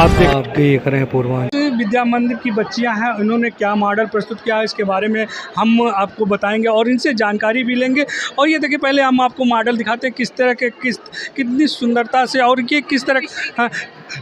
आप देख रहे हैं पूर्वांचल विद्या मंदिर की बच्चियां हैं, उन्होंने क्या मॉडल प्रस्तुत किया है इसके बारे में हम आपको बताएंगे और इनसे जानकारी भी लेंगे। और ये देखिए, पहले हम आपको मॉडल दिखाते हैं किस तरह के कितनी सुंदरता से, और ये किस तरह।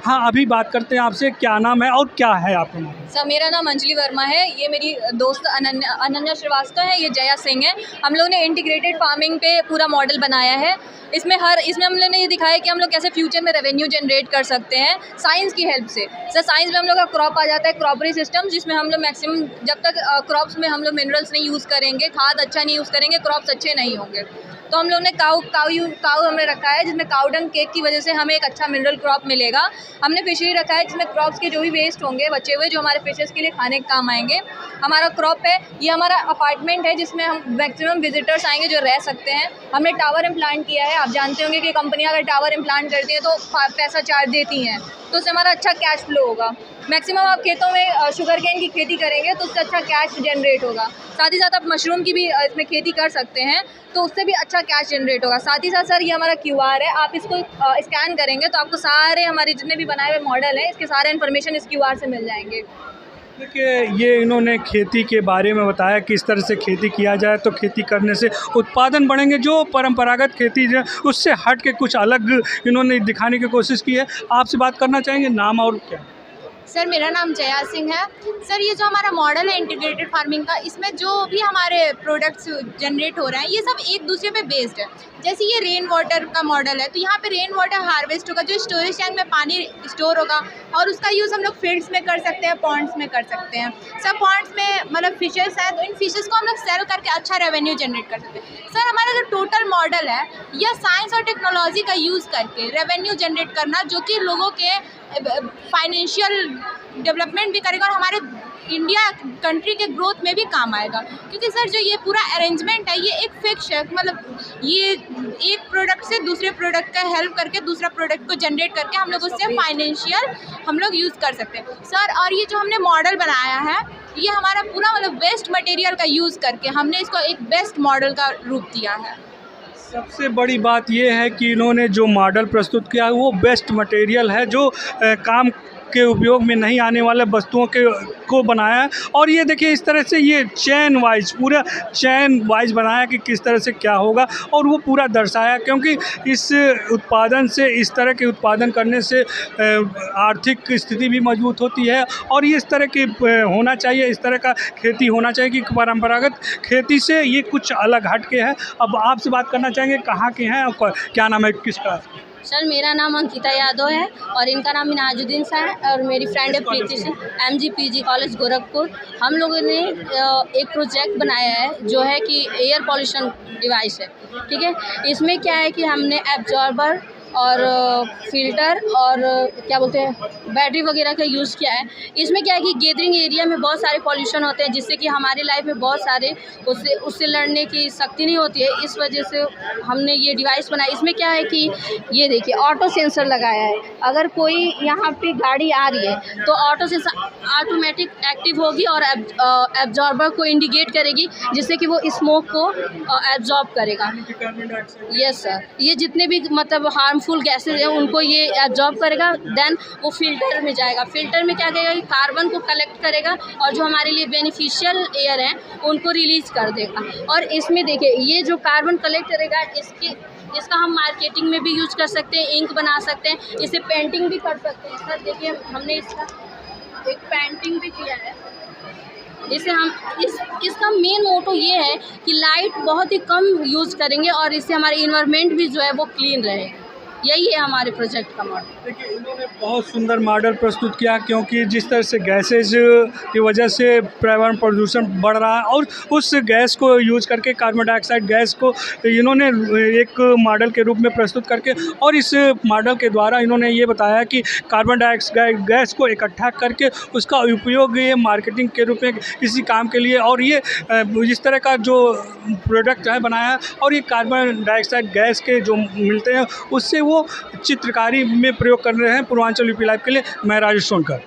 हाँ, अभी बात करते हैं आपसे, क्या नाम है और क्या है आपका मॉडल? सर, मेरा नाम अंजलि वर्मा है। ये मेरी दोस्त अनन्या श्रीवास्तव है। ये जया सिंह है। हम लोगों ने इंटीग्रेटेड फार्मिंग पे पूरा मॉडल बनाया है। इसमें हम लोगों ने ये दिखाया कि हम लोग कैसे फ्यूचर में रेवेन्यू जनरेट कर सकते हैं साइंस की हेल्प से। सर, साइंस में हम लोग का क्रॉप आ जाता है, क्रॉपरी सिस्टम, जिसमें हम लोग मैक्सिमम जब तक क्रॉप्स में हम लोग मिनरल्स नहीं यूज़ करेंगे, खाद अच्छा नहीं यूज़ करेंगे, क्रॉप्स अच्छे नहीं होंगे। तो हम लोग ने काऊ हमने रखा है, जिसमें काऊ डंग केक की वजह से हमें एक अच्छा मिनरल क्रॉप मिलेगा। हमने फिशरी रखा है, जिसमें क्रॉप्स के जो भी वेस्ट होंगे बचे हुए, जो हमारे फिशेस के लिए खाने के काम आएंगे। हमारा क्रॉप है, ये हमारा अपार्टमेंट है, जिसमें हम मैक्सिमम विजिटर्स आएंगे जो रह सकते हैं। हमने टावर इम्प्लांट किया है। आप जानते होंगे कि कंपनियां अगर टावर इम्प्लांट करती हैं तो पैसा चार्ज देती हैं, तो उससे हमारा अच्छा कैश फ्लो होगा। मैक्सिमम आप खेतों में शुगर केन की खेती करेंगे तो उससे अच्छा कैश जनरेट होगा। साथ ही साथ आप मशरूम की भी इसमें खेती कर सकते हैं, तो उससे भी अच्छा कैश जनरेट होगा। साथ ही साथ सर, ये हमारा QR है। आप इसको स्कैन करेंगे तो आपको सारे हमारे जितने भी बनाए हुए मॉडल हैं, इसके सारे इन्फॉर्मेशन इस QR से मिल जाएंगे। देखिए, ये इन्होंने खेती के बारे में बताया किस तरह से खेती किया जाए तो खेती करने से उत्पादन बढ़ेंगे। जो परंपरागत खेती है उससे हट के कुछ अलग इन्होंने दिखाने की कोशिश की है। आपसे बात करना चाहेंगे, नाम और क्या? सर, मेरा नाम जया सिंह है। सर, ये जो हमारा मॉडल है इंटीग्रेटेड फार्मिंग का, इसमें जो भी हमारे प्रोडक्ट्स जनरेट हो रहे हैं ये सब एक दूसरे पे बेस्ड है। जैसे ये रेन वाटर का मॉडल है, तो यहाँ पे रेन वाटर हार्वेस्ट होगा, जो स्टोरेज टैंक में पानी स्टोर होगा, और उसका यूज़ हम लोग फील्ड्स में कर सकते हैं, पॉन्ड्स में कर सकते हैं। सब पॉन्ड्स में मतलब फिशेस हैं, तो इन फिशेस को हम लोग सेल करके अच्छा रेवेन्यू जनरेट कर सकते हैं। सर, हमारा जो टोटल मॉडल है यह साइंस और टेक्नोलॉजी का यूज़ करके रेवेन्यू जनरेट करना, जो कि लोगों के फाइनेंशियल डेवलपमेंट भी करेगा और हमारे इंडिया कंट्री के ग्रोथ में भी काम आएगा। क्योंकि सर, जो ये पूरा अरेंजमेंट है ये एक फिक्स है, मतलब ये एक प्रोडक्ट से दूसरे प्रोडक्ट का हेल्प करके दूसरा प्रोडक्ट को जनरेट करके हम लोग उससे फाइनेंशियल हम लोग यूज़ कर सकते हैं सर। और ये जो हमने मॉडल बनाया है, ये हमारा पूरा मतलब वेस्ट मटेरियल का यूज़ करके हमने इसको एक बेस्ट मॉडल का रूप दिया है। सबसे बड़ी बात यह है कि इन्होंने जो मॉडल प्रस्तुत किया है वो बेस्ट मटेरियल है, जो काम के उपयोग में नहीं आने वाले वस्तुओं को बनाया है। और ये देखिए, इस तरह से ये चैन वाइज, पूरा चैन वाइज बनाया कि किस तरह से क्या होगा, और वो पूरा दर्शाया। क्योंकि इस उत्पादन से, इस तरह के उत्पादन करने से आर्थिक स्थिति भी मजबूत होती है, और ये इस तरह की होना चाहिए, इस तरह का खेती होना चाहिए कि परंपरागत खेती से ये कुछ अलग हट के है। अब आपसे बात करना चाहेंगे, कहाँ के हैं और क्या नाम है, किसका? सर, मेरा नाम अंकिता यादव है और इनका नाम मिनाजुद्दीन सा है, और मेरी फ्रेंड है प्रीति सिंह, MGPG कॉलेज गोरखपुर। हम लोगों ने एक प्रोजेक्ट बनाया है जो है कि एयर पॉल्यूशन डिवाइस है, ठीक है। इसमें क्या है कि हमने एब्जॉर्बर और फिल्टर और क्या बोलते हैं बैटरी वगैरह का यूज़ किया है। इसमें क्या है कि गैदरिंग एरिया में बहुत सारे पॉल्यूशन होते हैं, जिससे कि हमारी लाइफ में बहुत सारे उससे लड़ने की शक्ति नहीं होती है। इस वजह से हमने ये डिवाइस बनाया। इसमें क्या है कि ये देखिए, ऑटो सेंसर लगाया है। अगर कोई यहाँ पे गाड़ी आ रही है तो ऑटो सेंसर ऑटोमेटिक एक्टिव होगी और एब्जॉर्बर को इंडिकेट करेगी, जिससे कि वो स्मोक को एब्जॉर्ब करेगा। यस सर, ये जितने भी मतलब हार्मफुल गैसेज हैं उनको ये एब्जॉर्ब करेगा, देन वो फिल्टर में जाएगा। फिल्टर में क्या करेगा कि कार्बन को कलेक्ट करेगा और जो हमारे लिए बेनिफिशियल एयर हैं उनको रिलीज़ कर देगा। और इसमें देखिए, ये जो कार्बन कलेक्ट करेगा इसका हम मार्केटिंग में भी यूज कर सकते हैं, इंक बना सकते हैं, इसे पेंटिंग भी कर सकते हैं। सर देखिए, हमने इसका एक पेंटिंग भी किया है। इसे हम इसका मेन मोटो ये है कि लाइट बहुत ही कम यूज़ करेंगे और इससे हमारे इन्वायरमेंट भी जो है वो क्लीन रहे। यही है हमारे प्रोजेक्ट का मॉडल। देखिए, इन्होंने बहुत सुंदर मॉडल प्रस्तुत किया, क्योंकि जिस तरह से गैसेज की वजह से पर्यावरण प्रदूषण बढ़ रहा है, और उस गैस को यूज करके, कार्बन डाइऑक्साइड गैस को इन्होंने एक मॉडल के रूप में प्रस्तुत करके, और इस मॉडल के द्वारा इन्होंने ये बताया कि कार्बन डाइऑक्साइड गैस को इकट्ठा करके उसका उपयोग ये मार्केटिंग के रूप में किसी काम के लिए, और ये इस तरह का जो प्रोडक्ट है बनाया, और ये कार्बन डाइऑक्साइड गैस के जो मिलते हैं उससे वो चित्रकारी में प्रयोग कर रहे हैं। पूर्वांचल UP लाइव के लिए मैं राजेश सोनकर।